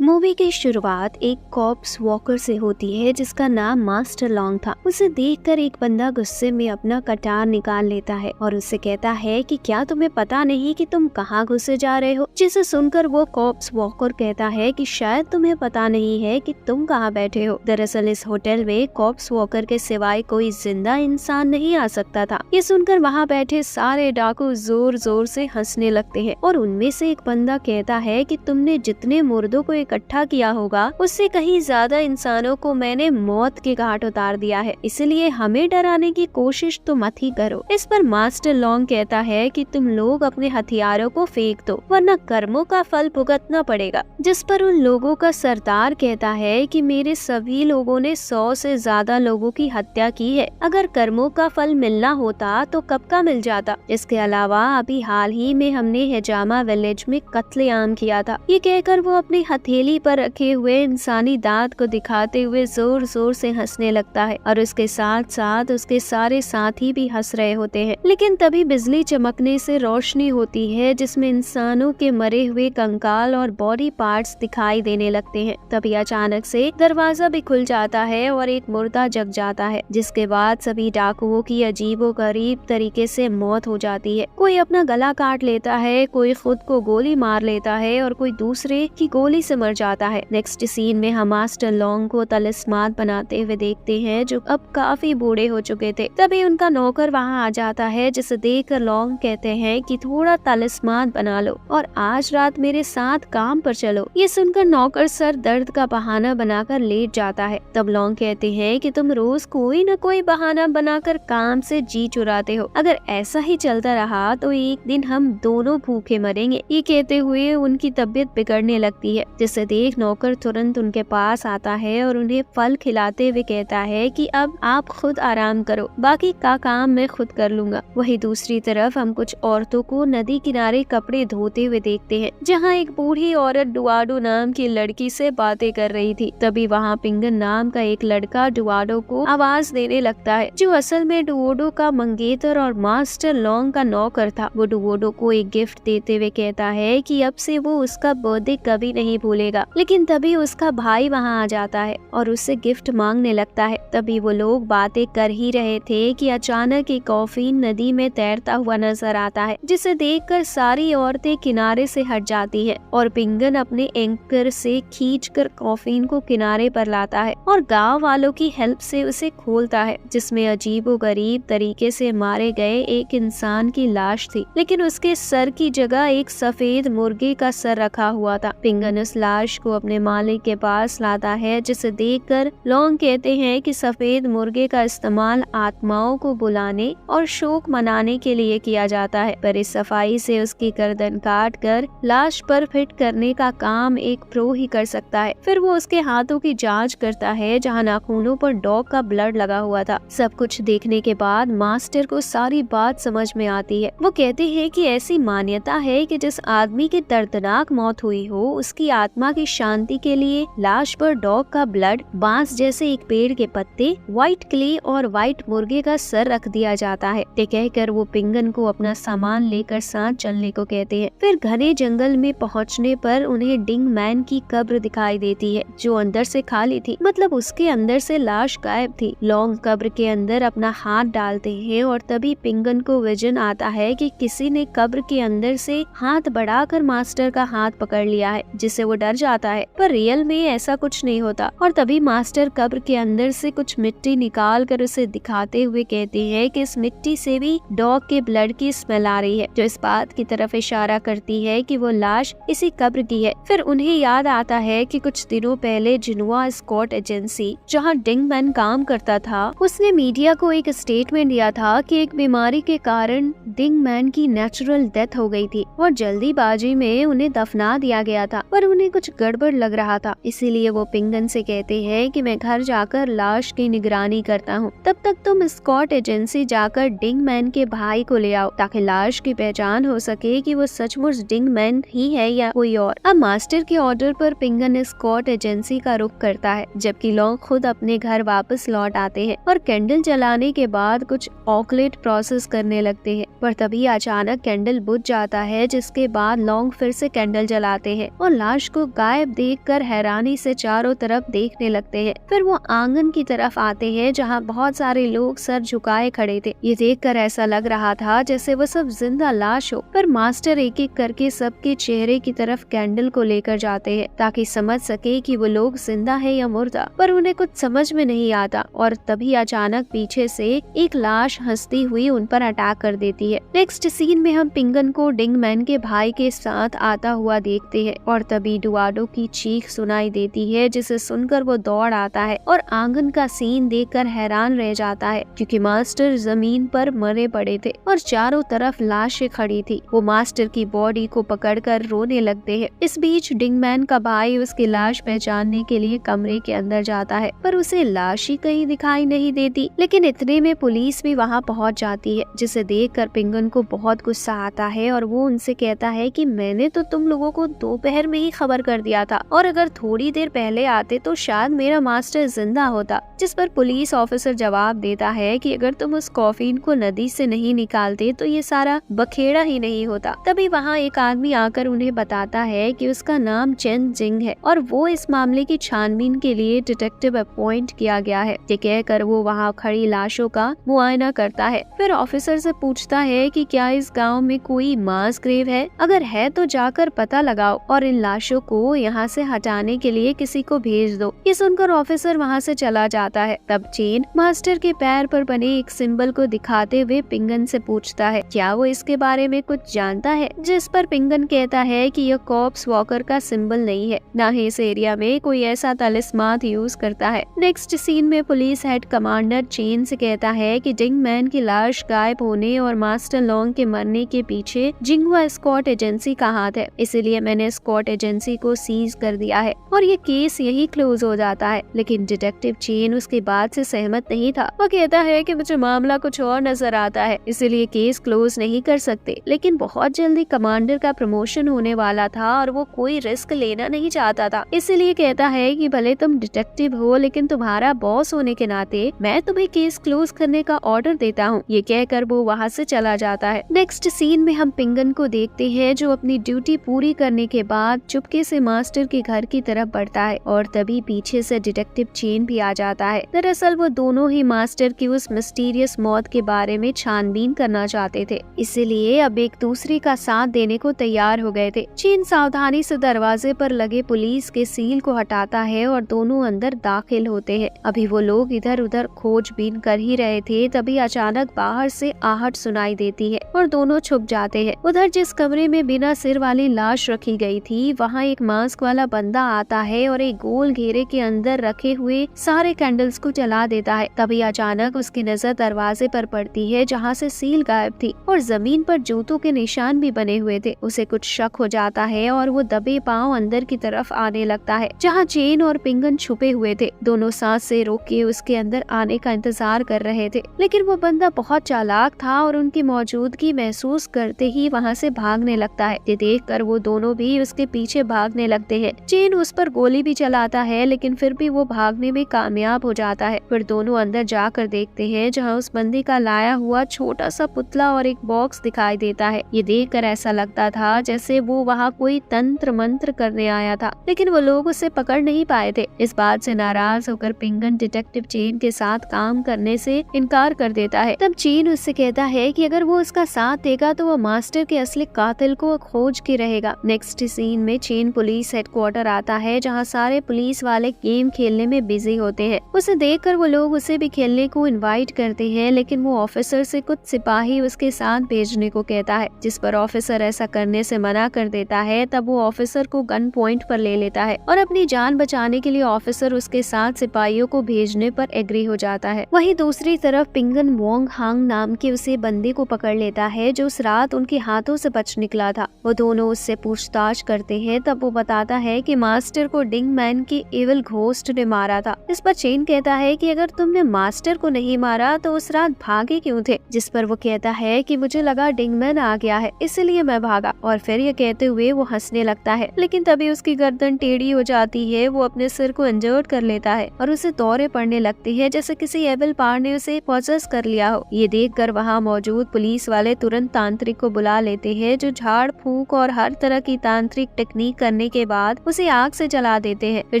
Movie की शुरुआत एक कॉप्स वॉकर से होती है जिसका नाम मास्टर लॉन्ग था। उसे देखकर एक बंदा गुस्से में अपना कटार निकाल लेता है और उससे कहता है कि क्या तुम्हें पता नहीं कि तुम कहाँ घुसे जा रहे हो। जिसे सुनकर वो कॉप्स वॉकर कहता है कि शायद तुम्हें पता नहीं है कि तुम कहाँ बैठे हो। दरअसल इस होटल में कॉप्स वॉकर के सिवाय कोई जिंदा इंसान नहीं आ सकता था। ये सुनकर वहाँ बैठे सारे डाकू जोर जोर से हंसने लगते हैं और उनमें से एक बंदा कहता है कि तुमने जितने मुर्दों को इकट्ठा किया होगा उससे कहीं ज्यादा इंसानों को मैंने मौत के घाट उतार दिया है, इसलिए हमें डराने की कोशिश तो मत ही करो। इस पर मास्टर लॉन्ग कहता है कि तुम लोग अपने हथियारों को फेंक दो वरना कर्मों का फल भुगतना पड़ेगा। जिस पर उन लोगों का सरदार कहता है कि मेरे सभी लोगों ने 100 से ज्यादा लोगों की हत्या की है, अगर कर्मों का फल मिलना होता तो कब का मिल जाता। इसके अलावा अभी हाल ही में हमने हिजामा विलेज में कत्लेआम किया था। ये कहकर वो अपनी हथेली पर रखे हुए इंसानी दांत को दिखाते हुए जोर जोर से हंसने लगता है और उसके साथ साथ उसके सारे साथी भी हंस रहे होते हैं। लेकिन तभी बिजली चमकने से रोशनी होती है जिसमें इंसानों के मरे हुए कंकाल और बॉडी पार्ट्स दिखाई देने लगते हैं। तभी अचानक से दरवाजा भी खुल जाता है और एक मुर्दा जग जाता है, जिसके बाद सभी डाकुओं की अजीबोगरीब तरीके से मौत हो जाती है। कोई अपना गला काट लेता है, कोई खुद को गोली मार लेता है और कोई दूसरे की गोली से मर जाता है। नेक्स्ट सीन में हम मास्टर लॉन्ग को तलिस्मान बनाते हुए देखते हैं जो अब काफी बूढ़े हो चुके थे। तभी उनका नौकर वहां आ जाता है, जिसे देखकर लॉन्ग कहते हैं कि थोड़ा तलिस्मान बना लो और आज रात मेरे साथ काम पर चलो। ये सुनकर नौकर सर दर्द का बहाना बनाकर लेट जाता है। तब लॉन्ग कहते हैं कि तुम रोज कोई न कोई बहाना बनाकर काम से जी चुराते हो, अगर ऐसा ही चलता रहा तो एक दिन हम दोनों भूखे मरेंगे। ये कहते हुए उनकी तबीयत बिगड़ने लगती है, जिसे देख नौकर तुरंत उनके पास आता है और उन्हें फल खिलाते हुए कहता है कि अब आप खुद आराम करो, बाकी का काम मैं खुद कर लूंगा। वहीं दूसरी तरफ हम कुछ औरतों को नदी किनारे कपड़े धोते हुए देखते हैं, जहां एक बूढ़ी औरत डुआडो नाम की लड़की से बातें कर रही थी। तभी वहां पिंगन नाम का एक लड़का डुआडो को आवाज देने लगता है, जो असल में डुओडो का मंगेतर और मास्टर लॉन्ग का नौकर था। वो डुओडो को एक गिफ्ट देते हुए कहता है कि अब से वो उसका बर्थडे कभी नहीं भूलेगा। लेकिन तभी उसका भाई वहां आ जाता है और उससे गिफ्ट मांगने लगता है। तभी वो लोग बातें कर ही रहे थे कि अचानक एक कॉफिन नदी में तैरता हुआ नजर आता है, जिसे देखकर सारी औरतें किनारे से हट जाती है और पिंगन अपने एंकर से खींचकर कॉफिन को किनारे पर लाता है और गांव वालों की हेल्प से उसे खोलता है, जिसमें अजीबोगरीब तरीके से मारे गए एक इंसान की लाश थी, लेकिन उसके सर की जगह एक सफेद मुर्गे का सर रखा हुआ था। पिंगन उस लाश को अपने मालिक के पास लाता है, जिसे देखकर लॉन्ग कहते हैं कि सफेद मुर्गे का इस्तेमाल आत्माओं को बुलाने और शोक मनाने के लिए किया जाता है, पर इस सफाई से उसकी गर्दन काट कर लाश पर फिट करने का काम एक प्रो ही कर सकता है। फिर वो उसके हाथों की जांच करता है, जहां नाखूनों पर डॉग का ब्लड लगा हुआ था। सब कुछ देखने के बाद मास्टर को सारी बात समझ में आती है। वो कहते हैं कि ऐसी मान्यता है कि जिस आदमी की दर्दनाक मौत हुई हो उसकी आत्मा की शांति के लिए लाश पर डॉग का ब्लड, बांस जैसे एक पेड़ के पत्ते, व्हाइट क्ले और व्हाइट मुर्गे का सर रख दिया जाता है। ये कहकर वो पिंगन को अपना सामान लेकर साथ चलने को कहते हैं। फिर घने जंगल में पहुंचने पर उन्हें डिंग मैन की कब्र दिखाई देती है, जो अंदर से खाली थी, मतलब उसके अंदर से लाश गायब थी। लॉन्ग कब्र के अंदर अपना हाथ डालते हैं और तभी पिंगन को विजन आता है कि किसी ने कब्र के अंदर से हाथ बढ़ाकर मास्टर का हाथ पकड़ लिया है, जिससे वो डर जाता है, पर रियल में ऐसा कुछ नहीं होता। और तभी मास्टर कब्र के अंदर से कुछ मिट्टी निकाल कर उसे दिखाते हुए कहते हैं कि इस मिट्टी से भी डॉग के ब्लड की स्मेल आ रही है, जो इस बात की तरफ इशारा करती है कि वो लाश इसी कब्र की है। फिर उन्हें याद आता है कि कुछ दिनों पहले जिनुआ स्कॉट एजेंसी, जहां डिंग मैन काम करता था, उसने मीडिया को एक स्टेटमेंट दिया था कि एक बीमारी के कारण डिंग मैन की नेचुरल डेथ हो गई थी और जल्दीबाजी में उन्हें दफना दिया गया था, पर उन्हें कुछ गड़बड़ लग रहा था। इसीलिए वो पिंगन से कहते हैं कि मैं घर जाकर लाश की निगरानी करता हूँ, तब तक तुम स्कॉट एजेंसी जाकर डिंग मैन के भाई को ले आओ, ताकि लाश की पहचान हो सके कि वो सचमुच डिंग मैन ही है या कोई और। अब मास्टर के ऑर्डर पर पिंगन स्कॉट एजेंसी का रुख करता है, जबकि लोग खुद अपने घर वापस लौट आते हैं और कैंडल जलाने के बाद कुछ ऑकलेट प्रोसेस करने लगते हैं। पर तभी अचानक कैंडल बुझ जाता है, जिसके बाद लॉन्ग फिर से कैंडल जलाते हैं और लाश को गायब देखकर हैरानी से चारों तरफ देखने लगते हैं। फिर वो आंगन की तरफ आते हैं जहाँ बहुत सारे लोग सर झुकाए खड़े थे। ये देखकर ऐसा लग रहा था जैसे वो सब जिंदा लाश हो। पर मास्टर एक एक करके सबके चेहरे की तरफ कैंडल को लेकर जाते हैं ताकि समझ सके कि वो लोग जिंदा है या मुर्दा, पर उन्हें कुछ समझ में नहीं आता। और तभी अचानक पीछे से एक लाश हंसती हुई उन पर अटैक कर देती है। नेक्स्ट सीन में हम पिंगन को डिंगमैन के भाई के साथ आता हुआ देखते हैं और तभी डुआडो की चीख सुनाई देती है, जिसे सुनकर वो दौड़ आता है और आंगन का सीन देखकर हैरान रह जाता है क्योंकि मास्टर जमीन पर मरे पड़े थे और चारों तरफ लाशें खड़ी थी। वो मास्टर की बॉडी को पकड़कर रोने लगते हैं। इस बीच डिंगमैन का भाई उसकी लाश पहचानने के लिए कमरे के अंदर जाता है, पर उसे लाश ही कहीं दिखाई नहीं देती। लेकिन इतने में पुलिस भी वहाँ पहुँच जाती है, जिसे देखकर पिंगन को बहुत गुस्सा आता है और वो उनसे कहता है कि मैंने तो तुम लोगों को दोपहर में ही खबर कर दिया था और अगर थोड़ी देर पहले आते तो शायद मेरा मास्टर जिंदा होता। जिस पर पुलिस ऑफिसर जवाब देता है कि अगर तुम उस कॉफिन को नदी से नहीं निकालते तो ये सारा बखेड़ा ही नहीं होता। तभी वहाँ एक आदमी आकर उन्हें बताता है कि उसका नाम चेन जिंग है और वो इस मामले की छानबीन के लिए डिटेक्टिव अपॉइंट किया गया है। ये कहकर वो वहाँ खड़ी लाशों का मुआयना करता है। फिर ऑफिसर से पूछता है कि क्या इस गांव में कोई मास ग्रेव है, अगर है तो जाकर पता लगाओ और इन लाशों को यहाँ से हटाने के लिए किसी को भेज दो। ये सुनकर ऑफिसर वहाँ से चला जाता है। तब चेन मास्टर के पैर पर बने एक सिंबल को दिखाते हुए पिंगन से पूछता है क्या वो इसके बारे में कुछ जानता है, जिस पर पिंगन कहता है कि यह कॉप्स वॉकर का सिंबल नहीं है, ना ही इस एरिया में कोई ऐसा तलिस्मान यूज करता है। नेक्स्ट सीन में पुलिस हेड कमांडर चेन से कहता है कि डिंगमैन की लाश गायब होने और मास्टर लॉन्ग के मरने के पीछे जिंगहुआ स्कॉट एजेंसी का हाथ है, इसीलिए मैंने स्कॉट एजेंसी को सीज कर दिया है और ये केस यही क्लोज हो जाता है। लेकिन डिटेक्टिव चेन उसके बात से सहमत नहीं था। वो कहता है कि मुझे मामला कुछ और नजर आता है, इसीलिए केस क्लोज नहीं कर सकते। लेकिन बहुत जल्दी कमांडर का प्रमोशन होने वाला था और वो कोई रिस्क लेना नहीं चाहता था, इसलिए कहता है कि भले तुम डिटेक्टिव हो लेकिन तुम्हारा बॉस होने के नाते मैं तुम्हें केस क्लोज करने का ऑर्डर देता हूँ। ये कहकर वो वहाँ से चला जाता है। नेक्स्ट सीन में हम पिंगन को देखते हैं जो अपनी ड्यूटी पूरी करने के बाद चुपके से मास्टर के घर की तरफ बढ़ता है और तभी पीछे से डिटेक्टिव चेन भी आ जाता है। दरअसल वो दोनों ही मास्टर की उस मिस्टीरियस मौत के बारे में छानबीन करना चाहते थे, इसीलिए अब एक दूसरे का साथ देने को तैयार हो गए थे। चेन सावधानी से दरवाजे पर लगे पुलिस के सील को हटाता है और दोनों अंदर दाखिल होते हैं। अभी वो लोग इधर उधर खोजबीन कर ही रहे थे, तभी अचानक बाहर से आहट सुनाई देती है और दोनों छुप जाते हैं। उधर जिस कमरे में बिना सिर वाली लाश रखी गई थी वहाँ एक मास्क वाला बंदा आता है और एक गोल घेरे के अंदर रखे हुए सारे कैंडल्स को जला देता है। तभी अचानक उसकी नजर दरवाजे पर पड़ती है जहाँ से सील गायब थी और जमीन पर जूतों के निशान भी बने हुए थे। उसे कुछ शक हो जाता है और वो दबे पांव अंदर की तरफ आने लगता है जहाँ चेन और पिंगन छुपे हुए थे। दोनों सांस से रोक के उसके अंदर आने का इंतजार कर रहे थे, लेकिन वो बंदा बहुत चालाक था और उनकी मौजूदगी महसूस करते ही वहाँ से भागने लगता है। ये देखकर वो दोनों भी उसके पीछे भागने लगते हैं। चेन उस पर गोली भी चलाता है लेकिन फिर भी वो भागने में कामयाब हो जाता है। फिर दोनों अंदर जाकर देखते हैं जहाँ उस बंदे का लाया हुआ छोटा सा पुतला और एक बॉक्स दिखाई देता है। ये देखकर ऐसा लगता था जैसे वो वहाँ कोई तंत्र मंत्र करने आया था, लेकिन वो लोग उसे पकड़ नहीं पाए थे। इस बात से नाराज होकर पिंगन डिटेक्टिव चेन के साथ काम करने से इनकार कर देता है। तब चेन उससे कहता है कि अगर वो उसका साथ देगा तो वो मास्टर के असली कातिल को खोज के रहेगा। नेक्स्ट सीन में चेन पुलिस हेडक्वार्टर आता है जहाँ सारे पुलिस वाले गेम खेलने में बिजी होते हैं। उसे देखकर वो लोग उसे भी खेलने को इनवाइट करते हैं, लेकिन वो ऑफिसर से कुछ सिपाही उसके साथ भेजने को कहता है, जिस पर ऑफिसर ऐसा करने से मना कर देता है। तब वो ऑफिसर को गन पॉइंट पर ले लेता है और अपनी जान बचाने के लिए ऑफिसर उसके साथ सिपाहियों को भेजने पर एग्री हो जाता है। वहीं दूसरी तरफ पिंगन वोंग हांग नाम के उसे बंदे को पकड़ लेता है जो उस रात उनके हाथों से बच निकला था। वो दोनों उससे पूछताछ करते हैं। तब वो बताता है कि मास्टर को डिंगमैन की एविल घोस्ट ने मारा था। इस पर चेन कहता है कि अगर तुमने मास्टर को नहीं मारा तो उस रात भागे क्यों थे, जिस पर वो कहता है कि मुझे लगा डिंगमैन आ गया है इसलिए मैं भागा। और फिर ये कहते हुए वो हंसने लगता है, लेकिन तभी उसकी गर्दन टेढ़ी हो जाती है। वो अपने सिर को इंजर्ड कर लेता है और उसे दौरे पड़ने लगती है जैसे किसी एविल पावर ने उसे पॉसेस कर लिया हो। ये देखकर वहाँ मौजूद पुलिस वाले तुरंत तांत्रिक को बुला लेते हैं जो झाड़ फूंक और हर तरह की तांत्रिक टेक्निक का करने के बाद उसे आग से जला देते हैं। फिर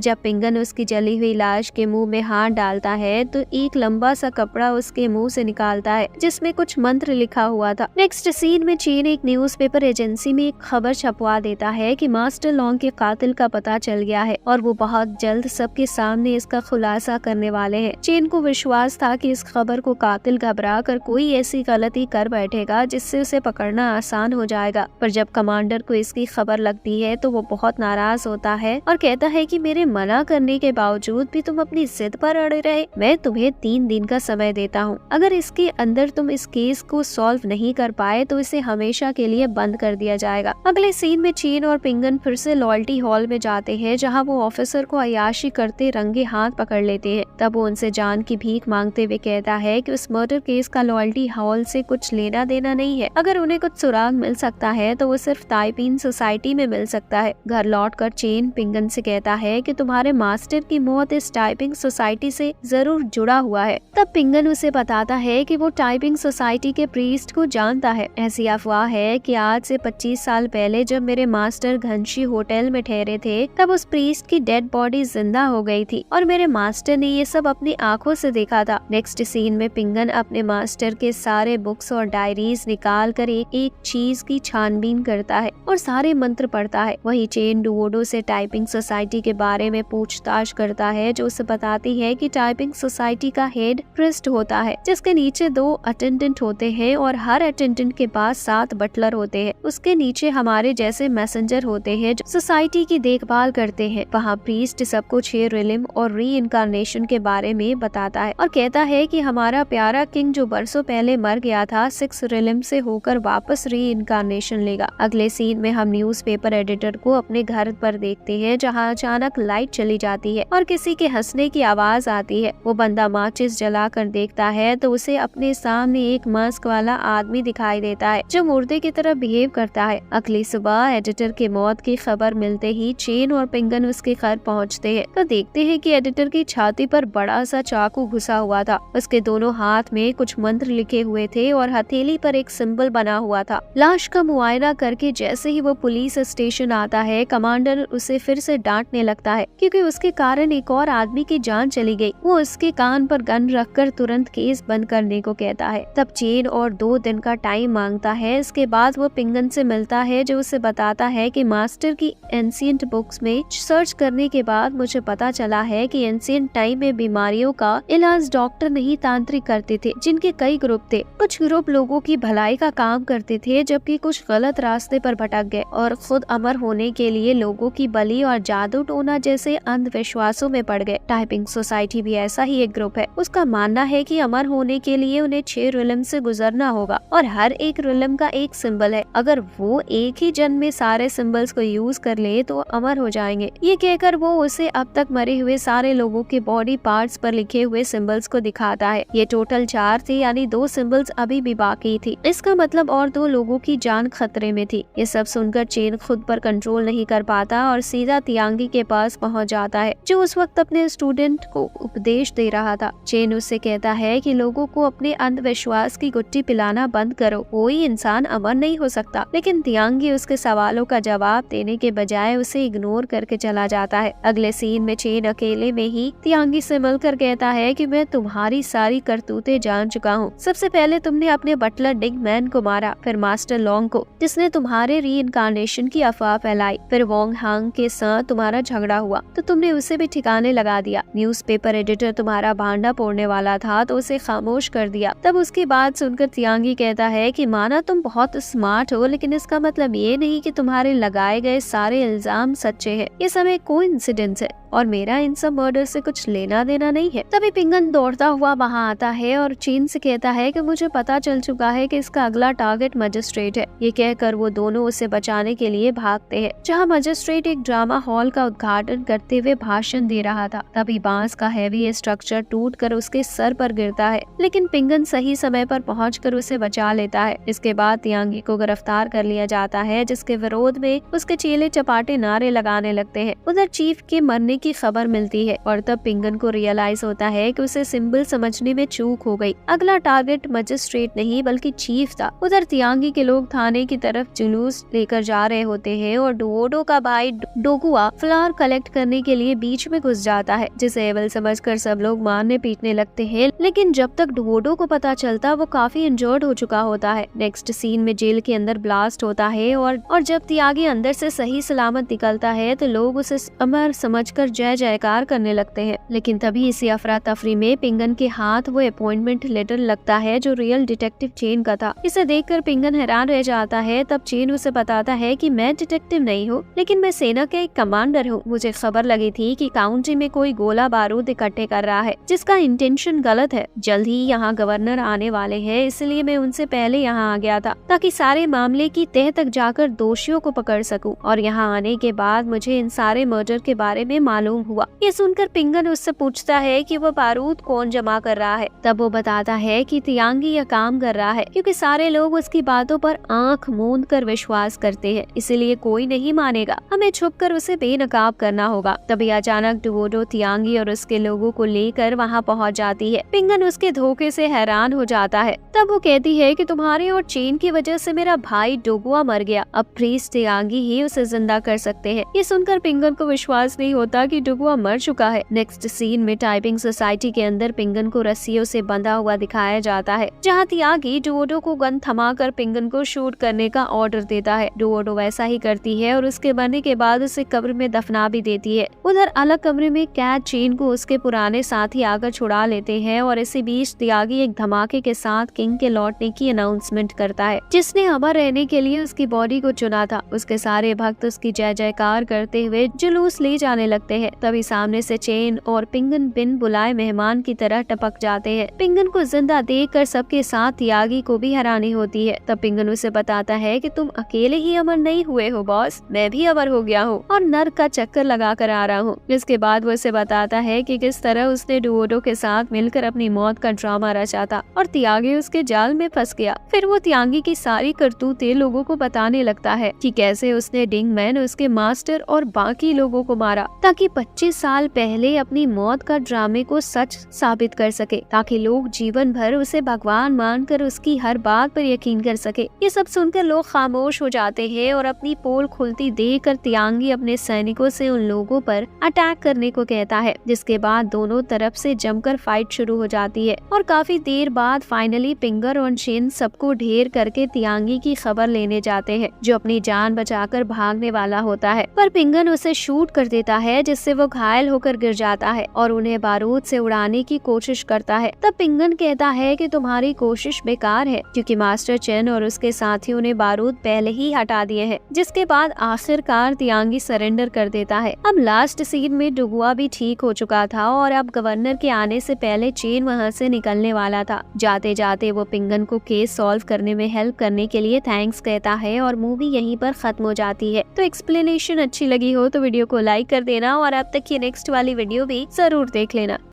जब पिंगन उसकी जली हुई लाश के मुंह में हाथ डालता है तो एक लंबा सा कपड़ा उसके मुंह से निकालता है जिसमें कुछ मंत्र लिखा हुआ था। नेक्स्ट सीन में चेन एक न्यूज़पेपर एजेंसी में एक खबर छपवा देता है कि मास्टर लॉन्ग के कातिल का पता चल गया है और वो बहुत जल्द सबके सामने इसका खुलासा करने वाले हैं। चेन को विश्वास था कि इस खबर को कातिल घबरा कर कोई ऐसी गलती कर बैठेगा जिससे उसे पकड़ना आसान हो जाएगा, पर जब कमांडर को इसकी खबर लगती है तो वो बहुत नाराज होता है और कहता है कि मेरे मना करने के बावजूद भी तुम अपनी जिद पर अड़े रहे। मैं तुम्हें 3 दिन का समय देता हूँ, अगर इसके अंदर तुम इस केस को सॉल्व नहीं कर पाए तो इसे हमेशा के लिए बंद कर दिया जाएगा। अगले सीन में चेन और पिंगन फिर से लॉयल्टी हॉल में जाते हैं जहां वो ऑफिसर को अय्याशी करते रंगे हाथ पकड़ लेते हैं। तब वो उनसे जान की भीख मांगते हुए कहता है कि उस मर्डर केस का लॉयल्टी हॉल से कुछ लेना देना नहीं है, अगर उन्हें कुछ सुराग मिल सकता है तो वो सिर्फ ताइपीन सोसाइटी में मिल सकता है। घर लौटकर चेन पिंगन से कहता है कि तुम्हारे मास्टर की मौत इस टाइपिंग सोसाइटी से जरूर जुड़ा हुआ है। तब पिंगन उसे बताता है कि वो टाइपिंग सोसाइटी के प्रीस्ट को जानता है। ऐसी अफवाह है कि आज से 25 साल पहले जब मेरे मास्टर घनशी होटल में ठहरे थे तब उस प्रीस्ट की डेड बॉडी जिंदा हो गई थी और मेरे मास्टर ने ये सब अपनी आंखों से देखा था। नेक्स्ट सीन में पिंगन अपने मास्टर के सारे बुक्स और डायरीज निकाल कर एक एक चीज की छानबीन करता है और सारे मंत्र पढ़ता है। वही चेन डुओडो से टाइपिंग सोसाइटी के बारे में पूछताछ करता है जो उसे बताती है कि टाइपिंग सोसाइटी का हेड प्रिस्ट होता है जिसके नीचे 2 अटेंडेंट होते हैं और हर अटेंडेंट के पास 7 बटलर होते हैं। उसके नीचे हमारे जैसे मैसेंजर होते हैं जो सोसाइटी की देखभाल करते हैं। वहाँ प्रीस्ट सबको 6 रिलिम और री इनकारनेशन के बारे में बताता है और कहता है कि हमारा प्यारा किंग जो बरसों पहले मर गया था 6 रिलिम से होकर वापस री इनकारनेशन लेगा। अगले सीन में हम न्यूज़पेपर एडिटर को अपने घर पर देखते हैं जहाँ अचानक लाइट चली जाती है और किसी के हंसने की आवाज आती है। वो बंदा माचिस जलाकर देखता है तो उसे अपने सामने एक मास्क वाला आदमी दिखाई देता है जो मुर्दे की तरह बिहेव करता है। अगली सुबह एडिटर के मौत की खबर मिलते ही चेन और पिंगन उसके घर पहुंचते हैं तो देखते हैं कि एडिटर की छाती पर बड़ा सा चाकू घुसा हुआ था। उसके दोनों हाथ में कुछ मंत्र लिखे हुए थे और हथेली पर एक सिंबल बना हुआ था। लाश का मुआयना करके जैसे ही वो पुलिस स्टेशन आता है कमांडर उसे फिर से डांटने लगता है क्योंकि उसके कारण एक और आदमी की जान चली गई। वो उसके कान पर गन रखकर तुरंत केस बंद करने को कहता है। तब चेन और 2 दिन का टाइम मांगता है। इसके बाद वो पिंगन से मिलता है जो उसे बताता है कि मास्टर की एंशिएंट बुक्स में सर्च करने के बाद मुझे पता चला है कि एंशिएंट टाइम में बीमारियों का इलाज डॉक्टर नहीं तांत्रिक करते थे जिनके कई ग्रुप थे। कुछ ग्रुप लोगों की भलाई का काम करते थे जबकि कुछ गलत रास्ते पर भटक गए और खुद अमर होने के लिए लोगों की बलि और जादू टोना जैसे अंधविश्वासों में पड़ गए। टाइपिंग सोसाइटी भी ऐसा ही एक ग्रुप है। उसका मानना है कि अमर होने के लिए उन्हें 6 रिलम से गुजरना होगा और हर एक रिलम का एक सिंबल है। अगर वो एक ही जन्म में सारे सिंबल्स को यूज कर ले तो अमर हो जाएंगे। ये कहकर वो उसे अब तक मरे हुए सारे लोगों के बॉडी पार्ट्स पर लिखे हुए सिंबल्स को दिखाता है। ये टोटल 4 थे यानी 2 सिंबल्स अभी भी बाकी थी। इसका मतलब और 2 लोगों की जान खतरे में थी। ये सब सुनकर चेन खुद पर कंट्रोल नहीं कर पाता और सीधा तियांगी के पास पहुंच जाता है जो उस वक्त अपने स्टूडेंट को उपदेश दे रहा था। चेन उससे कहता है कि लोगों को अपने अंधविश्वास की गुट्टी पिलाना बंद करो, कोई इंसान अमर नहीं हो सकता। लेकिन तियांगी उसके सवालों का जवाब देने के बजाय उसे इग्नोर करके चला जाता है। अगले सीन में चेन अकेले में ही तियांगी से मिलकर कहता है कि मैं तुम्हारी सारी करतूतें जान चुका हूँ। सबसे पहले तुमने अपने बटलर डिग मैन को मारा, फिर मास्टर लॉन्ग को जिसने तुम्हारे री इनकारनेशन की अफवाह फैलाई, फिर वोंग हांग के साथ तुम्हारा झगड़ा हुआ तो तुमने उसे भी ठिकाने लगा दिया। न्यूज़पेपर एडिटर तुम्हारा भांडा फोड़ने वाला था तो उसे खामोश कर दिया। तब उसकी बात सुनकर तियांगी कहता है कि माना तुम बहुत स्मार्ट हो लेकिन इसका मतलब ये नहीं कि तुम्हारे लगाए गए सारे इल्जाम सच्चे हैं। ये सब एक कोइंसिडेंस है और मेरा इन सब मर्डर से कुछ लेना देना नहीं है। तभी पिंगन दौड़ता हुआ वहाँ आता है और चेन से कहता है कि मुझे पता चल चुका है कि इसका अगला टारगेट मजिस्ट्रेट है। ये कहकर वो दोनों उसे बचाने के लिए भागते हैं जहाँ मजिस्ट्रेट एक ड्रामा हॉल का उद्घाटन करते हुए भाषण दे रहा था। तभी बांस का हैवी स्ट्रक्चर टूटकर उसके सर पर गिरता है लेकिन पिंगन सही समय पर पहुंचकर उसे बचा लेता है। इसके बाद तियांगी को गिरफ्तार कर लिया जाता है जिसके विरोध में उसके चेले चपाटे नारे लगाने लगते हैं। उधर चीफ के मरने की खबर मिलती है और तब पिंगन को रियलाइज होता है कि उसे सिंबल समझने में चूक हो गई। अगला टारगेट मजिस्ट्रेट नहीं बल्कि चीफ था। उधर तियांगी के लोग थाने की तरफ जुलूस लेकर जा रहे होते हैं और डुओडो का भाई डोगुआ फ्लावर कलेक्ट करने के लिए बीच में घुस जाता है, जिसे एवल समझकर सब लोग मारने पीटने लगते हैं। लेकिन जब तक डुओडो को पता चलता वो काफी इंजर्ड हो चुका होता है। नेक्स्ट सीन में जेल के अंदर ब्लास्ट होता है और जब त्यागी अंदर से सही सलामत निकलता है तो लोग उसे अमर समझकर जय जयकार करने लगते हैं। लेकिन तभी इसी अफरा तफरी में पिंगन के हाथ वो अपॉइंटमेंट लेटर लगता है जो रियल डिटेक्टिव चेन का था। इसे देखकर पिंगन हैरान रह जाता है। तब चेन उसे बताता है कि मैं डिटेक्टिव नहीं हूँ, लेकिन मैं सेना का एक कमांडर हूँ। मुझे खबर लगी थी कि काउंटी में कोई गोला बारूद इकट्ठे कर रहा है जिसका इंटेंशन गलत है। जल्द ही यहाँ गवर्नर आने वाले हैं, इसलिए मैं उनसे पहले यहाँ आ गया था ताकि सारे मामले की तह तक जाकर दोषियों को पकड़ सकूं। और यहाँ आने के बाद मुझे इन सारे मर्डर के बारे में मालूम हुआ। ये सुनकर पिंगन उससे पूछता है कि वो बारूद कौन जमा कर रहा है। तब वो बताता है कि तियांगी यह काम कर रहा है क्योंकि सारे लोग उसकी बातों पर आंख मूंद कर विश्वास करते हैं, इसीलिए कोई नहीं मानेगा। हमें छुपकर उसे बेनकाब करना होगा। तभी अचानक डुओडो तियांगी और उसके लोगों को लेकर वहाँ पहुँच जाती है। पिंगन उसके धोखे से हैरान हो जाता है। तब वो कहती है कि तुम्हारे और चेन की वजह से मेरा भाई डोगुआ मर गया, अब प्रीस्ट तियांगी ही उसे जिंदा कर सकते हैं। ये सुनकर पिंगन को विश्वास नहीं होता कि डोगुआ मर चुका है। नेक्स्ट सीन में टाइपिंग सोसाइटी के अंदर पिंगन को रस्सियों से बंधा हुआ दिखाया जाता है, जहाँ तियांगी डुओडो को गन थमाकर पिंगन को शूट करने का ऑर्डर देता है। डुओडो वैसा ही करती है और उसके मरने के बाद उसे कब्र में दफना भी देती है। उधर अलग कमरे में कैद चेन को उसके पुराने साथी आकर छुड़ा लेते हैं और इसी बीच त्यागी एक धमाके के साथ किंग के लौटने की अनाउंसमेंट करता है, जिसने अमर रहने के लिए उसकी बॉडी को चुना था। उसके सारे भक्त उसकी जय जयकार करते हुए जुलूस ले जाने लगते हैं। तभी सामने से चेन और पिंगन बिन बुलाए मेहमान की तरह टपक जाते हैं। पिंगन को जिंदा देखकर सबके साथ त्यागी को भी हैरानी होती है। तब पिंगन उसे बताता है कि तुम अकेले ही अमर नहीं हुए हो बॉस, मैं भी अमर हो गया हूँ और नर्क का चक्कर लगा कर आ रहा हूँ। इसके बाद वो उसे बताता है कि किस तरह उसने डुओडो के साथ मिलकर अपनी मौत का ड्रामा रचा था और त्यागी उसके जाल में फंस गया। फिर वो त्यागी की सारी करतूतें लोगों को बताने लगता है कि कैसे उसने डिंगमैन, उसके मास्टर और बाकी लोगों को मारा ताकि 25 साल पहले अपनी मौत का ड्रामे को सच साबित कर सके, ताकि लोग जीवन भर उसे भगवान मानकर उसकी हर बात पर यकीन कर सके। ये सब सुनकर लोग खामोश हो जाते हैं और अपनी पोल खुलती देखकर तियांगी अपने सैनिकों से उन लोगों पर अटैक करने को कहता है, जिसके बाद दोनों तरफ से जमकर फाइट शुरू हो जाती है और काफी देर बाद फाइनली पिंगर और चेन सबको ढेर करके तियांगी की खबर लेने जाते हैं, जो अपनी जान बचाकर भागने वाला होता है। पर पिंगन उसे शूट कर देता है, जिससे वो घायल होकर गिर जाता है और उन्हें बारूद से उड़ाने की कोशिश करता है। तब पिंगन कहता है कि तुम्हारी कोशिश बेकार है क्योंकि मास्टर चेन और उसके साथियों ने बारूद पहले ही हटा दिए हैं। जिसके बाद आखिरकार तियांगी सरेंडर कर देता है। अब लास्ट सीन में डुगुआ भी ठीक हो चुका था और अब गवर्नर के आने से पहले चेन वहाँ से निकलने वाला था। जाते जाते वो पिंगन को केस सॉल्व करने में हेल्प करने के लिए थैंक्स कहता है और मूवी यहीं पर खत्म हो जाती है। तो एक्सप्लेनेशन अच्छी लगी हो तो वीडियो को लाइक कर देना और अब तक की नेक्स्ट वाली वीडियो भी जरूर देख लेना।